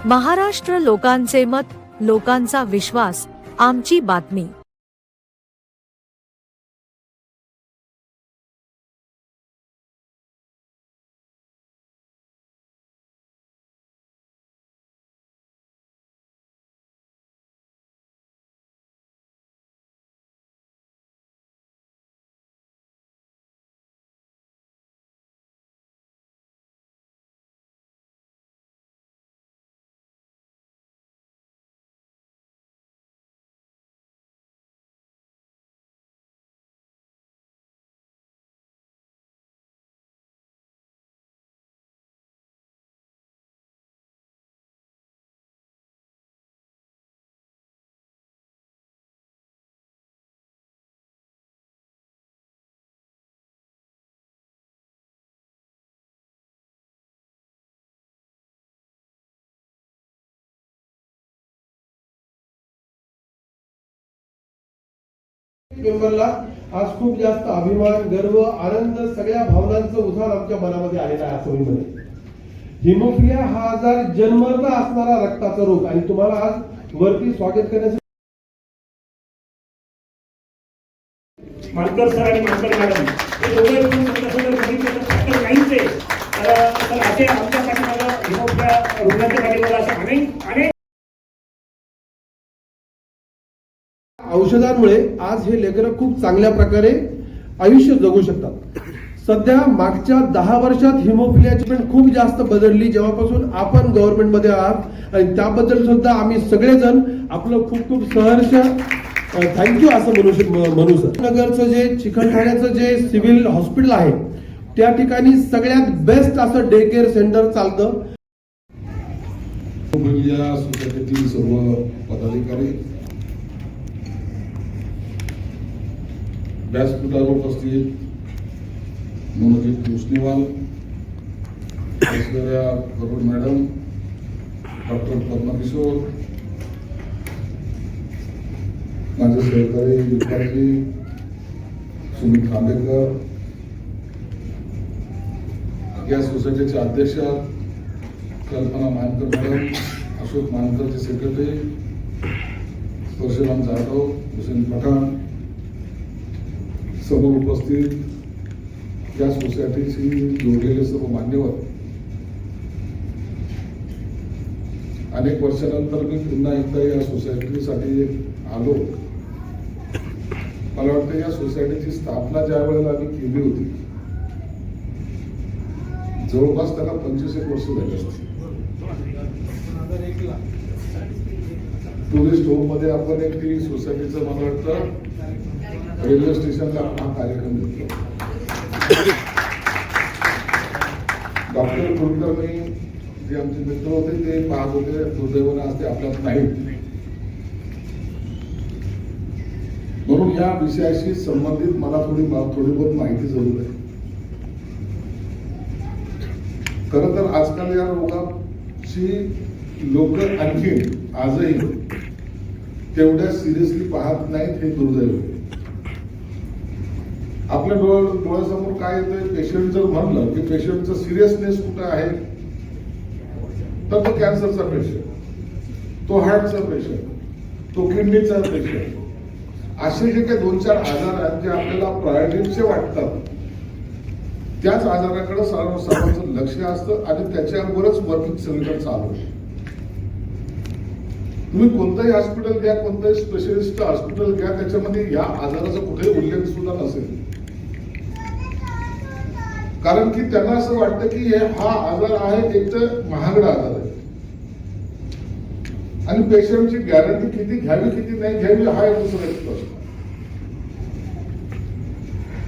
महाराष्ट्र लोकांचे मत, लोकांचा विश्वास, आमची बातमी। मेंबरला आज खूप जास्त अभिमान, गर्व, आनंद, सगळ्या भावनांचं उधार आमच्या मनामध्ये आलेला आहे। असं मी म्हणेन, हिमोफिलिया हा आजार जन्मतः असणारा रक्ताचा रोग आणि तुम्हाला आज वरती स्वागत करण्यासाठी मानकर सर आणि मानकर मॅडम हे दोघे मिळून बघितलं तर नाहीच आहे। तर असे आमच्या पाठीमागं हिमोफिलिया रुग्णांच्या पाठीमागं असे अनेक औषधांमुळे आज हे लेकरं खूप चांगल्या प्रकारे आयुष्य जगू शकतात। सध्या मागच्या 10 वर्षात हिमोफिलियाची ट्रेंड खूप जास्त बदलली जेव्हापासून आपण गव्हर्नमेंट मध्ये आहात आणि त्याबद्दल सुद्धा आम्ही सगळेजण आपलं खूप खूप सहर्ष थँक्यू असं म्हणू सर। नगरचं जे चिकलठाण्याचं जे सिव्हिल हॉस्पिटल आहे त्या ठिकाणी सगळ्यात बेस्ट असं डे केअर सेंटर चालतं। सोसायटीतील सर्व पदाधिकारी, व्यासपीठावर उपस्थित मनोजित कृष्णवाल, ऐश्वर्या गरुड मॅडम, डॉक्टर पद्मकिशोर, माझे सहकारी विद्यार्थी सुमित खांडेकर, या सोसायटीचे अध्यक्ष कल्पना मानकर मॅडम, अशोक मानकरचे सेक्रेटरी परशुराम जाधव, हुसेन पठाण, सर्व उपस्थित या सोसायटीशी जोडलेले सर्व मान्यवर, अनेक वर्षानंतर मी पुन्हा एकदा या सोसायटीसाठी आलो। मला वाटतं या सोसायटीची स्थापना ज्या वेळेला आम्ही केली होती जवळपास त्याला 25 वर्ष झाली असतील। टुरिस्ट होम मध्ये आपण एक ती सोसायटीचं मला वाटतं रेल्वे स्टेशनला हा कार्यक्रम घेतला। डॉक्टर कुलकर्णी जे आमचे मित्र होते ते पाहत होते, दुर्दैवाने आज ते आपल्यात नाहीत, म्हणून या विषयाशी संबंधित मला थोडी बहुत माहिती जरूर आहे। खरं तर आजकाल या रोगाची लोक आणखी आजही तेवढ्या सिरियसली पाहत नाहीत, हे दुर्दैव आहे। आपल्या डोळ्यासमोर काय येतंय, पेशंट जर म्हणलं की पेशंटचं सिरियसनेस कुठं आहे तर तो कॅन्सरचा पेशंट, तो हार्टचा पेशंट, तो किडनीचा पेशंट, असे जे काही 2-4 आजार आहेत जे आपल्याला प्रायोरिटीचे वाटतात त्याच आजाराकडे सर्वांचं लक्ष असतं आणि त्याच्यावरच वर्किंग सगळीकडे चालू आहे। तुम्ही कोणतंही हॉस्पिटल घ्या, कोणतंही स्पेशलिस्ट हॉस्पिटल घ्या, त्याच्यामध्ये या आजाराचा कुठेही उल्लेख सुद्धा नसेल, कारण की त्यांना असं वाटतं की हा आजार आहे एक तर महागडा आजार आहे आणि पेशंटची गॅरंटी किती घ्यावी किती नाही घ्यावी हा एक दुसरा एक प्रश्न।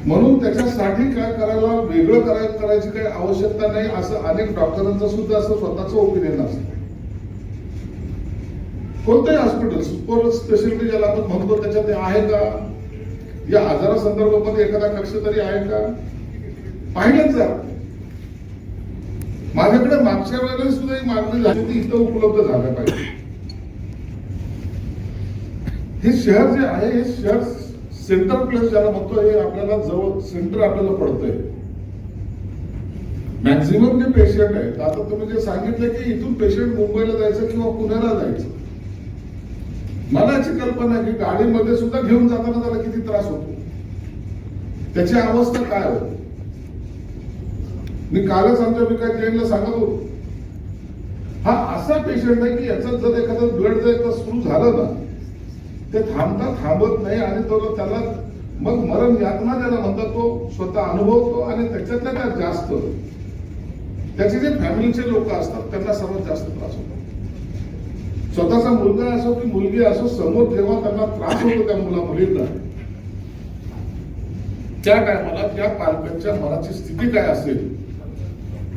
म्हणून त्याच्यासाठी काय करायला वेगळं करायची काही आवश्यकता नाही असं अनेक डॉक्टरांचं सुद्धा असं स्वतःचं ओपिनियन असतं। कोणतंही हॉस्पिटल सुपर स्पेशालिटी ज्याला आपण म्हणतो त्याच्यात आहे का, या आजारासंदर्भामध्ये एखादा कक्ष तरी आहे का, पाहिलंच जा। माझ्याकडे मागच्या वेळेला सुद्धा ही मागणी झाली होती, इथं उपलब्ध झालं पाहिजे। हे शहर जे आहे हे शहर सेंटर प्लेस ज्याला म्हणतो, हे आपल्याला जवळ सेंटर आपल्याला पडतंय। मॅक्झिमम जे पेशंट आहेत, आता तुम्ही जे सांगितलं की इथून पेशंट मुंबईला जायचं किंवा पुण्याला जायचं, मला याची कल्पना आहे की गाडीमध्ये सुद्धा घेऊन जाताना त्याला किती त्रास होतो, त्याची अवस्था काय होती. मी कालच आमच्या विकास जैनला सांगत होतो, हा असा पेशंट आहे की याचं जर एखादं ब्लड जर सुरू झालं ना, ते थांबत नाही आणि तो त्याला मग मरण यातना ज्याला म्हणतात तो स्वतः अनुभवतो आणि त्याच्यातल्या त्या जास्त त्याचे जे फॅमिलीचे लोक असतात त्यांना सर्वात जास्त त्रास होतो. स्वतःचा मुलगा असो की मुलगी असो, समोर जेव्हा त्यांना त्रास होतो त्या मुलींना, त्या टायमाला त्या पालकांच्या मनाची स्थिती काय असेल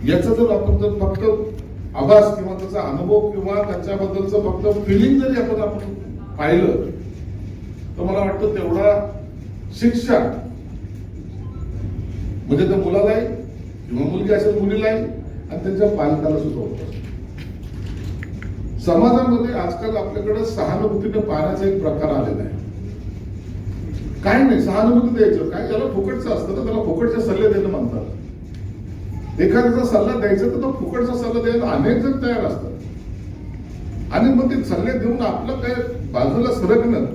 याचा जर आपण जर फक्त आभास किंवा त्याचा अनुभव किंवा त्याच्याबद्दलचं फक्त फिलिंग जरी आपण पाहिलं तर मला वाटतं तेवढा शिक्षा म्हणजे त्या मुलालाही किंवा मुलगी असेल मुलीलाही आणि त्यांच्या पालकाला सुद्धा होतं. समाजामध्ये आजकाल आपल्याकडे सहानुभूतीने पाहण्याचा एक प्रकार आलेला आहे. काय नाही सहानुभूती द्यायचं काय, त्याला फुकटचं असतं ना, त्याला फुकटचे सल्ले देणं म्हणतात. एखाद्याचा सल्ला द्यायचा तर तो फुकटचा सल्ला द्यायला अनेक जण तयार असतात आणि मग ते सल्ले देऊन आपलं काय बाजूला सरकणं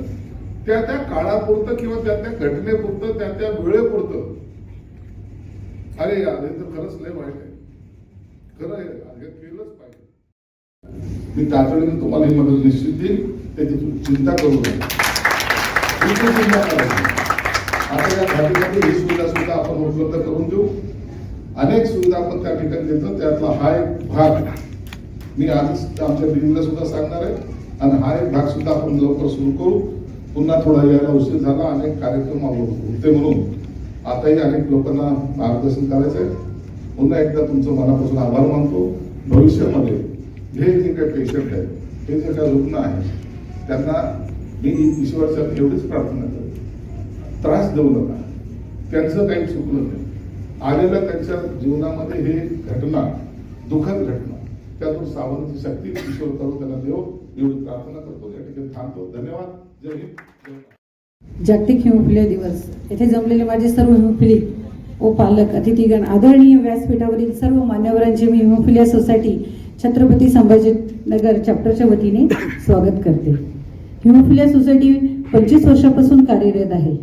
त्या त्या काळापुरतं किंवा त्या त्या घटनेपुरतं त्या त्या वेळेपुरतं. अरे यार हे तर खरंच लय वाईट आहे, खरं आहे, हे केलंच पाहिजे. मी तातडीने तुम्हाला ही मदत निश्चित देईल, त्याची चिंता करू नका, चिंता करायची. आता या घाटीमध्ये ही सुविधा सुद्धा आपण उपलब्ध करून देऊ. अनेक सुविधा आपण त्या ठिकाणी देतो, त्यातला हा एक भाग मी आधीच आमच्या बिल्डिंगला सुद्धा सांगणार आहे आणि हा एक भाग सुद्धा आपण लवकर सुरू करू. पुन्हा थोडा यायला उशीर झाला, अनेक कार्यक्रम होते म्हणून आताही अनेक लोकांना मार्गदर्शन करायचं आहे. पुन्हा एकदा तुमचं मनापासून आभार मानतो. भविष्यामध्ये हे जे काही पेशंट आहेत, हे जे काही रुग्ण आहेत, त्यांना मी ईश्वराच्या एवढीच प्रार्थना करतो, त्रास देऊ नका. त्यांचं काही चुकलं नाही, आलेल्या त्यांच्या जीवनामध्ये हे घटना दुःखद घटना, त्यातून सावरण्याची शक्ती ईश्वर करू त्यांना देव, एवढी प्रार्थना करतो. या ठिकाणी थांबतो. धन्यवाद. जय हिंद. जागतिक हिमोफिलिया दिवस येथे जमलेले माझे सर्व हिमोफिलिक व पालक अतिथीगण, आदरणीय व्यासपीठावरील सर्व मान्यवरांचे मी हिमोफिलिया सोसायटी छत्रपती संभाजीनगर चॅप्टरच्या वतीने स्वागत करते. हिमोफिलिया सोसायटी 25 वर्षापासून कार्यरत आहे.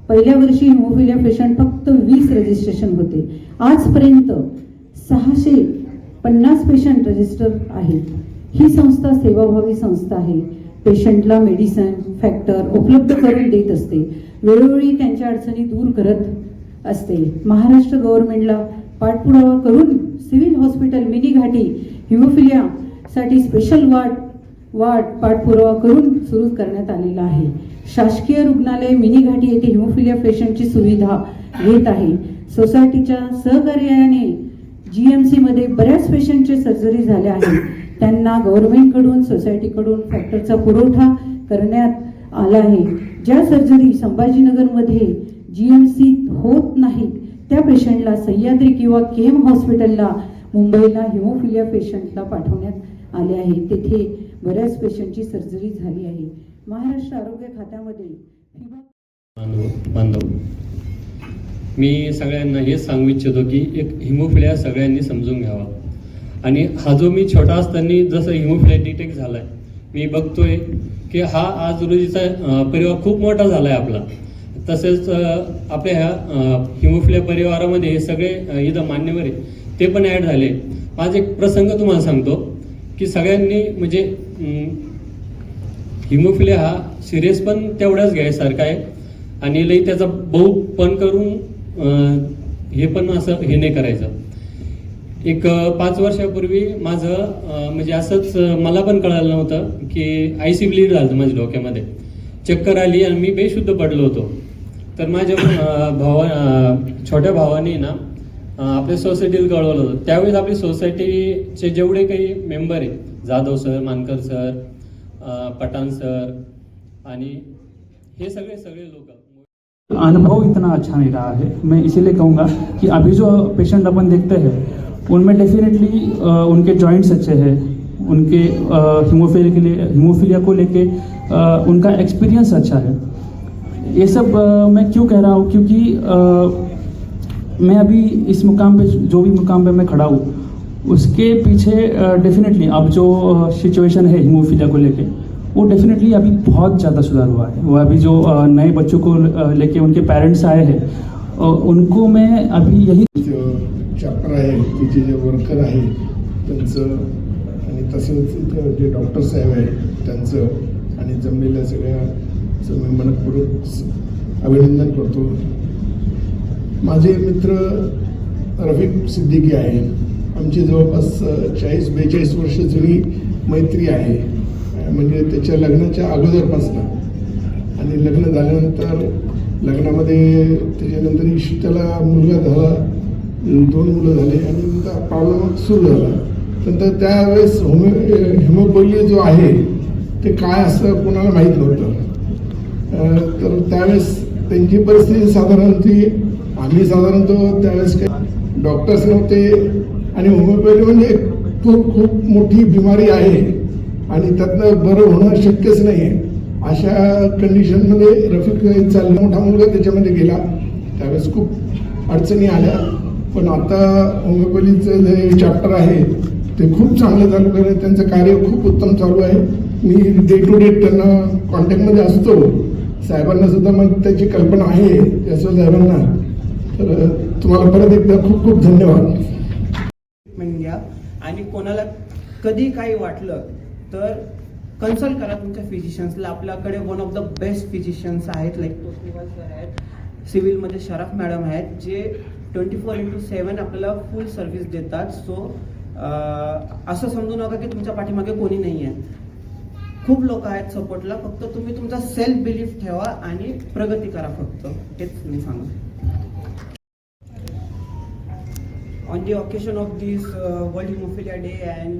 पहिल्या वर्षी हिमोफिलिया पेशंट फक्त 20 रजिस्ट्रेशन होते. आजपर्यंत 650 पेशंट रजिस्टर आहेत. ही संस्था सेवाभावी संस्था आहे. पेशंटला मेडिसिन फॅक्टर उपलब्ध करून देत असते, वेळोवेळी त्यांच्या अडचणी दूर करत असते. महाराष्ट्र गव्हर्नमेंटला पाठपुरावा करून सिव्हिल हॉस्पिटल मिनी घाटी हिमोफिलियासाठी स्पेशल वार्ड पाठपुरावा करून सुरू करण्यात आलेला आहे. शासकीय रुग्णालय मिनी घाटी येथे हिमोफिलिया पेशंटची सुविधा घेत आहे. सोसायटीच्या सहकार्याने GMC मध्ये बऱ्याच पेशंटचे सर्जरी झाल्या आहेत. त्यांना गव्हर्नमेंटकडून सोसायटीकडून फॅक्टरचा पुरवठा करण्यात आला आहे. ज्या सर्जरी संभाजीनगरमध्ये GMC होत नाहीत त्या पेशंटला सह्याद्री किंवा KM हॉस्पिटलला मुंबईला हिमोफिलिया पेशंटला पाठवण्यात आले आहे. तेथे बऱ्याच पेशंटची सर्जरी झाली आहे. महाराष्ट्र आरोग्य खात्यामध्ये बांधव, मी सगळ्यांना हेच सांगू इच्छितो की एक हिमोफिलिया सगळ्यांनी समजून घ्यावा. आणि हा जो मी छोटा असताना जसं हिमोफिलिया डिटेक्ट झालाय, मी बघतोय की हा आज रोजीचा परिवार खूप मोठा झालाय आपला. तसेच आपल्या ह्या हिमोफिलिया परिवारामध्ये हे सगळे इथं मान्यवर आहे ते पण ॲड झाले. आज एक प्रसंग तुम्हाला सांगतो की सगळ्यांनी म्हणजे हिमोफिलिया हा सिरियस पण तेवढाच घ्यायसारखा आहे आणि लई त्याचा बहु पण करून हे पण असं हे नाही करायचं. एक 5 वर्षापूर्वी माझं म्हणजे असंच मला पण कळालं नव्हतं की IC ब्लीड झालं माझ्या डोक्यामध्ये, चक्कर आली आणि मी बेशुद्ध पडलो होतो. तर माझ्या छोट्या भावाने ना आपल्या सोसायटीला कळवलं होतं. त्यावेळेस आपली सोसायटीचे जेवढे काही मेंबर आहेत, जाधव सर, मानकर सर, पठाण सर आणि हे सगळे लोक, अनुभव इतना अच्छा नहीं रहा है. मैं इसीलिए कहूँगा कि अभी जो पेशेंट अपन देखते हैं उनमें डेफिनेटली उनके जॉइंट्स अच्छे हैं, उनके हिमोफिलिया को लेके उनका एक्सपीरियंस अच्छा है. ये सब मैं क्यों कह रहा हूँ, क्योंकि मैं अभी इस मुकाम पे, जो भी मुकाम पे मैं खड़ा हूँ, उसके पीछे डेफिनेटली अब जो सिचुएशन है हीमोफीलिया को लेके, वो डेफिनेटली अभी बहुत ज़्यादा सुधार हुआ है। वो अभी जो नए बच्चों को लेके उनके पेरेंट्स आए हैं, उनको मैं अभी यही चॅप्टर आहे, तिचे जे वर्कर आहे त्यांचं, आणि तसेच इथं जे डॉक्टर साहेब आहेत त्यांचं, आणि जमलेल्या सगळ्याचं मी मनपूर्वक अभिनंदन करतो। माझे मित्र रफिक सिद्दीकी आहे, आमची जवळपास 40-42 वर्ष जुनी मैत्री आहे, म्हणजे त्याच्या लग्नाच्या अगोदरपासून, आणि लग्न झाल्यानंतर लग्नामध्ये त्याच्यानंतर त्याला मुलगा झाला, 2 मुलं झाले, आणि नंतर प्रॉब्लेम सुरू झाला। नंतर त्यावेळेस हिमोफिलिया जो आहे ते काय असं कोणाला माहीत नव्हतं। तर त्यावेळेस त्यांची परिस्थिती साधारण ती, आम्ही साधारणतः त्यावेळेस काही डॉक्टर्स नव्हते, आणि होमिओपॅथी म्हणजे खूप मोठी बिमारी आहे, आणि त्यातनं बरं होणं शक्यच नाही आहे। अशा कंडिशनमध्ये रफिकचा मोठा मुलगा त्याच्यामध्ये गेला, त्यावेळेस खूप अडचणी आल्या, पण आता होमिओपॅथीचं जे चॅप्टर आहे ते खूप चांगलं चालू आहे, त्यांचं कार्य खूप उत्तम चालू आहे। मी डे टू डे त्यांना कॉन्टॅक्टमध्ये असतो, साहेबांना सुद्धा मग त्याची कल्पना आहे यशवंत साहेबांना। तर तुम्हाला परत एकदा खूप खूप धन्यवाद। घ्या, आणि कोणाला कधी काही वाटलं तर कन्सल्ट करा तुमच्या फिजिशियन्सला। आपल्याकडे one of the best physicians आहेत, लाईक तोष्णीवाल सर आहेत, सिव्हिलमध्ये शरफ मॅडम आहेत, जे 24/7 आपल्याला फुल सर्व्हिस देतात। सो असं समजू नका की तुमच्या पाठीमागे कोणी नाही आहे, खूप लोक आहेत सपोर्टला, फक्त तुम्ही तुमचा सेल्फ बिलीफ ठेवा आणि प्रगती करा, फक्त हेच मी सांगतो। On the occasion of this World Hemophilia Day and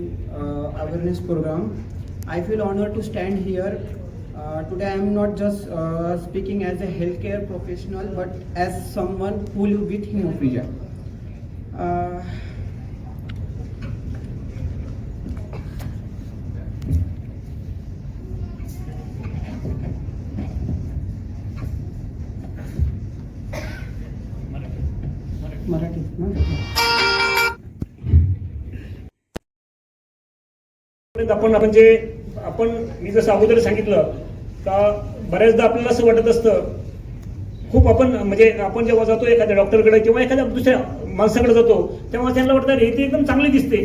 awareness program, I feel honored to stand here. Today I am not just speaking as a healthcare professional, but as someone who live with hemophilia. Marathi आपण मी जसं अगोदर सांगितलं का बऱ्याचदा आपल्याला असं वाटत असतं, खूप आपण जेव्हा जातो एखाद्या डॉक्टरकडे किंवा एखाद्या दुसऱ्या माणसाकडे जातो, तेव्हा त्यांना वाटतं हे ते एकदम चांगले दिसते,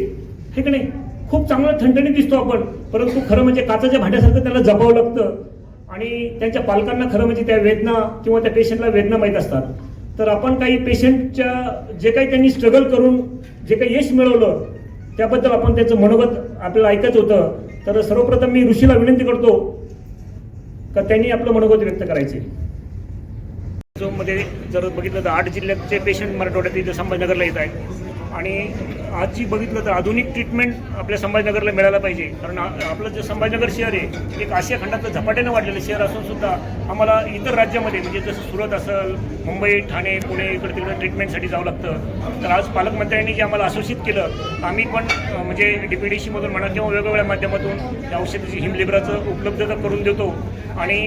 हे की नाही, खूप चांगलं ठणठणीत दिसतो आपण, परंतु खरं म्हणजे काचाच्या भांड्यासारखं त्याला जपावं लागतं, आणि त्यांच्या पालकांना खरं म्हणजे त्या वेदना किंवा त्या पेशंटला वेदना माहीत असतात। तर आपण काही पेशंटच्या जे काही त्यांनी स्ट्रगल करून जे काही यश मिळवलं त्याबद्दल आपण त्याचं मनोगत आपल्याला ऐकायचं होतं। तर सर्वप्रथम मी ऋषीला विनंती करतो का त्यांनी आपलं मनोगत व्यक्त करायचे। मध्ये जर बघितलं तर 8 जिल्ह्याचे पेशंट मराठवाड्यात इथं संभाजीनगरला येत आहेत, आणि आज जी बघितलं तर आधुनिक ट्रीटमेंट आपल्या संभाजीनगरला मिळायला पाहिजे, कारण आपलं जे संभाजीनगर शहर आहे एक आशिया खंडातलं झपाट्यानं वाढलेलं शहर असून सुद्धा आम्हाला इतर राज्यामध्ये म्हणजे जसं सुरत असेल, मुंबई, ठाणे, पुणे इकडे तिकडे ट्रीटमेंटसाठी जावं लागतं। तर आज पालकमंत्र्यांनी जे आम्हाला आश्वासित केलं, आम्ही पण म्हणजे DPDC-मधून म्हणा किंवा वेगवेगळ्या माध्यमातून त्या औषधाची हिमलिब्राचं उपलब्धता करून देतो, आणि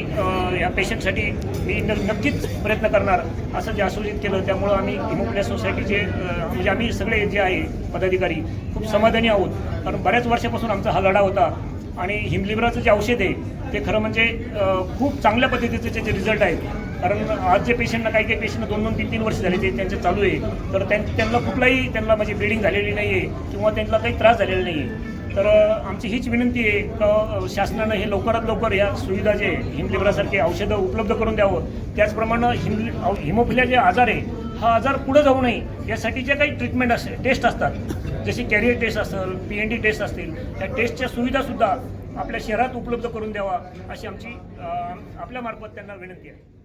या पेशंटसाठी मी नक्कीच प्रयत्न करणार असं जे आश्वासित केलं। त्यामुळं आम्ही हिमोफिलिया सोसायटीचे म्हणजे आम्ही सगळे जे आहे पदाधिकारी खूप समाधानी आहोत, कारण बऱ्याच वर्षापासून आमचा हा लढा होता, आणि हिमलिब्राचं जे औषध आहे ते खरं म्हणजे खूप चांगल्या पद्धतीचे त्याचे रिझल्ट आहेत। कारण आज जे पेशंटना काही पेशंटना 2-2, 3-3 वर्ष झाले ते त्यांचे चालू आहे, तर त्यांना कुठलाही म्हणजे ब्लिडिंग झालेली नाही आहे किंवा त्यांना काही त्रास झालेला नाही आहे। तर आमची हीच विनंती आहे का शासनानं हे लवकरात लवकर या सुविधा जे हिमलिब्रासारखे औषधं उपलब्ध करून द्यावं। त्याचप्रमाणे हिमोफिलिया जे आजार आहे हा आजार पुढे जाऊ नये यासाठी जे काही ट्रीटमेंट टेस्ट असतात, जशी कॅरियर टेस्ट असेल, PND टेस्ट असतील, त्या टेस्टच्या सुविधासुद्धा आपल्या शहरात उपलब्ध करून द्यावा अशी आमची आपल्यामार्फत त्यांना विनंती आहे।